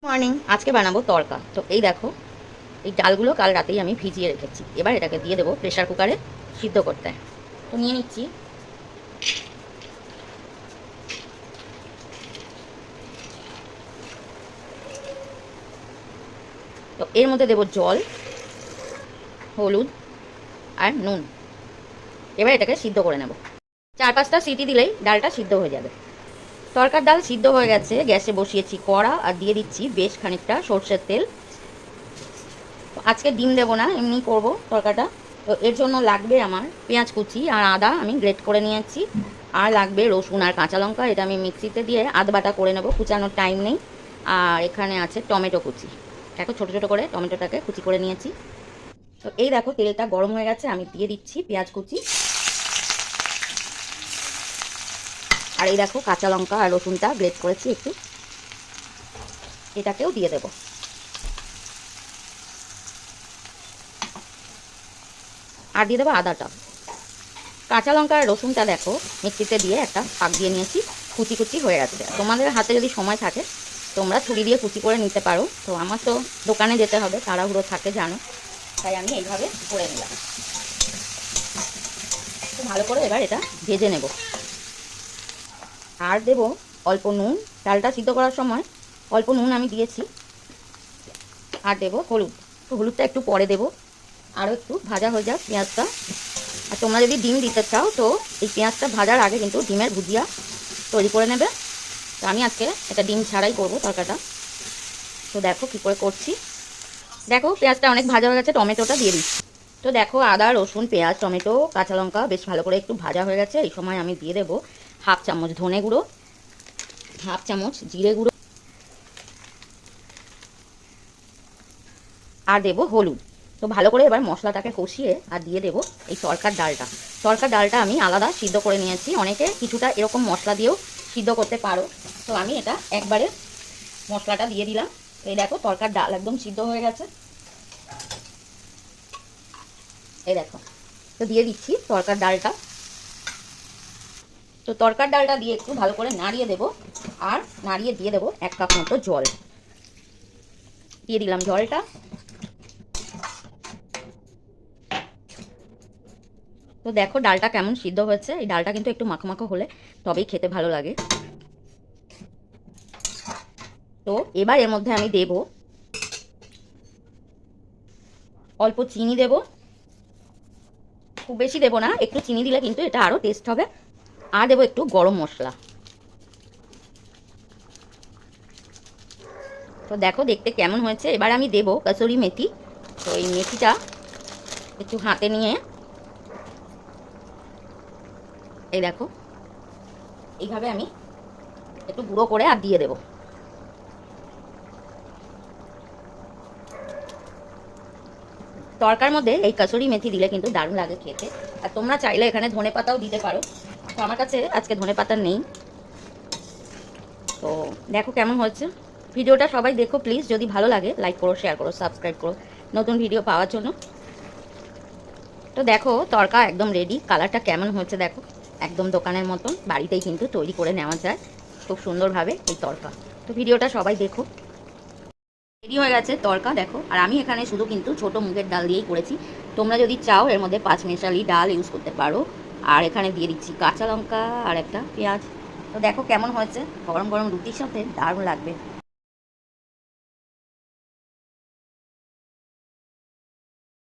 Morning. আজকে বানাবো তড়কা। তো এই দেখো, এই ডালগুলো কাল রাতেই আমি ভিজিয়ে রেখেছি। এবার এটাকে দিয়ে দেবো প্রেশার কুকারে সিদ্ধ করতে। তো নিয়ে নিচ্ছি। তো এর মধ্যে দেবো জল, হলুদ আর নুন। এবার এটাকে সিদ্ধ করে নেব। 4-5টা সিটি দিলেই ডালটা সিদ্ধ হয়ে যাবে। তড়কার ডাল সিদ্ধ হয়ে গেছে। গ্যাসে বসিয়েছি কড়া আর দিয়ে দিচ্ছি বেশ খানিকটা সর্ষের তেল। আজকে ডিম দেবো না, এমনি করব তড়কাটা। তো এর জন্য লাগবে আমার পেঁয়াজ কুচি আর আদা আমি গ্রেট করে নিয়েছি। আর লাগবে রসুন আর কাঁচা লঙ্কা, এটা আমি মিক্সিতে দিয়ে আধ বাটা করে নেব, কুচানোর টাইম নেই। আর এখানে আছে টমেটো কুচি। দেখো ছোটো ছোটো করে টমেটোটাকে কুচি করে নিয়েছি। তো এই দেখো তেলটা গরম হয়ে গেছে, আমি দিয়ে দিচ্ছি পেঁয়াজ কুচি। আর এই দেখো কাঁচা লঙ্কা আর রসুনটা গ্রেট করেছি একটু, এটাকেও দিয়ে দেবো। আর দিয়ে দেবো আদাটা। কাঁচা লঙ্কা আর রসুনটা দেখো মিক্সিতে দিয়ে একটা পাক দিয়ে নিয়েছি, কুচি কুচি হয়ে গেছে। তোমাদের হাতে যদি সময় থাকে তোমরা ছুরি দিয়ে কুচি করে নিতে পারো। তো আমার তো দোকানে যেতে হবে, তাড়াহুড়ো থাকে জানো, তাই আমি এইভাবে করে নিলাম। তো ভালো করে এবার এটা ভেজে নেব। আর দেব অল্প নুন, ডালটা সিদ্ধ করার সময় অল্প নুন আমি দিয়েছি। আর দেব হলুদ। তো হলুদটা একটু পরে দেব, আরও একটু ভাজা হয়ে যাক পেঁয়াজটা। আর তোমরা যদি ডিম দিতে চাও তো এই পেঁয়াজটা ভাজার আগে কিন্তু ডিমের ভুজিয়া তৈরি করে নেবে। তো আমি আজকে এটা ডিম ছাড়াই করব তরকাটা। তো দেখো কী করে করছি। দেখো পেঁয়াজটা অনেক ভাজা হয়ে গেছে, টমেটোটা দিয়ে দিচ্ছি। তো দেখো আদা রসুন পেঁয়াজ টমেটো কাঁচা লঙ্কা বেশ ভালো করে একটু ভাজা হয়ে গেছে। এই সময় আমি দিয়ে দেবো 1/2 চামচ ধনে গুঁড়ো, 1/2 চামচ জিরে গুঁড়ো, আর দেবো হলুদ। তো ভালো করে এবার মশলাটাকে কষিয়ে আর দিয়ে দেবো এই তড়কার ডালটা। তড়কার ডালটা আমি আলাদা সিদ্ধ করে নিয়েছি। অনেকে কিছুটা এরকম মশলা দিয়েও সিদ্ধ করতে পারো। তো আমি এটা একবারে মশলাটা দিয়ে দিলাম। এই দেখো তড়কার ডাল একদম সিদ্ধ হয়ে গেছে। এই দেখো, তো দিয়ে দিচ্ছি তড়কার ডালটা। তো তড়কার ডালটা দিয়ে একটু ভালো করে নাড়িয়ে দেবো। আর নাড়িয়ে দিয়ে দেবো 1 কাপ মতো জল। দিয়ে দিলাম জলটা। তো দেখো ডালটা কেমন সিদ্ধ হয়েছে। এই ডালটা কিন্তু একটু মাখো মাখো হলে তবেই খেতে ভালো লাগে। তো এবার এর মধ্যে আমি দেব অল্প চিনি দেব, খুব বেশি দেব না, একটু চিনি দিলে কিন্তু এটা আরও টেস্ট হবে। আর দেবো একটু গরম মশলা। তো দেখো দেখতে কেমন হয়েছে। এবার আমি দেব কসুরি মেথি। তো এই মেথিটা একটু হাতে নিয়ে এই দেখো এইভাবে আমি একটু গুঁড়ো করে আর দিয়ে দেবো। তরকার মধ্যে এই কসুরি মেথি দিলে কিন্তু দারুণ লাগে খেতে। আর তোমরা চাইলে এখানে ধনে পাতাও দিতে পারো। তো আমার কাছে আজকে ধনে পাতা নেই। তো দেখো কেমন হয়েছে। ভিডিওটা সবাই দেখো প্লিজ, যদি ভালো লাগে লাইক করো, শেয়ার করো, সাবস্ক্রাইব করো নতুন ভিডিও পাওয়ার জন্য। তো দেখো তরকা একদম রেডি। কালারটা কেমন হয়েছে দেখো, একদম দোকানের মতন বাড়িতেই কিন্তু তৈরি করে নেওয়া যায় খুব সুন্দরভাবে এই তরকা। তো ভিডিওটা সবাই দেখো। রেডি হয়ে গেছে তরকা দেখো। আর আমি এখানে শুধু কিন্তু ছোট মুগের ডাল দিয়েই করেছি। তোমরা যদি চাও এর মধ্যে 5 মেশালি ডাল ইউজ করতে পারো। আর এখানে দিয়ে দিচ্ছি কাঁচা লঙ্কা আর একটা পেঁয়াজ। তো দেখো কেমন হয়েছে, গরম গরম রুটির সাথে দারুণ লাগবে।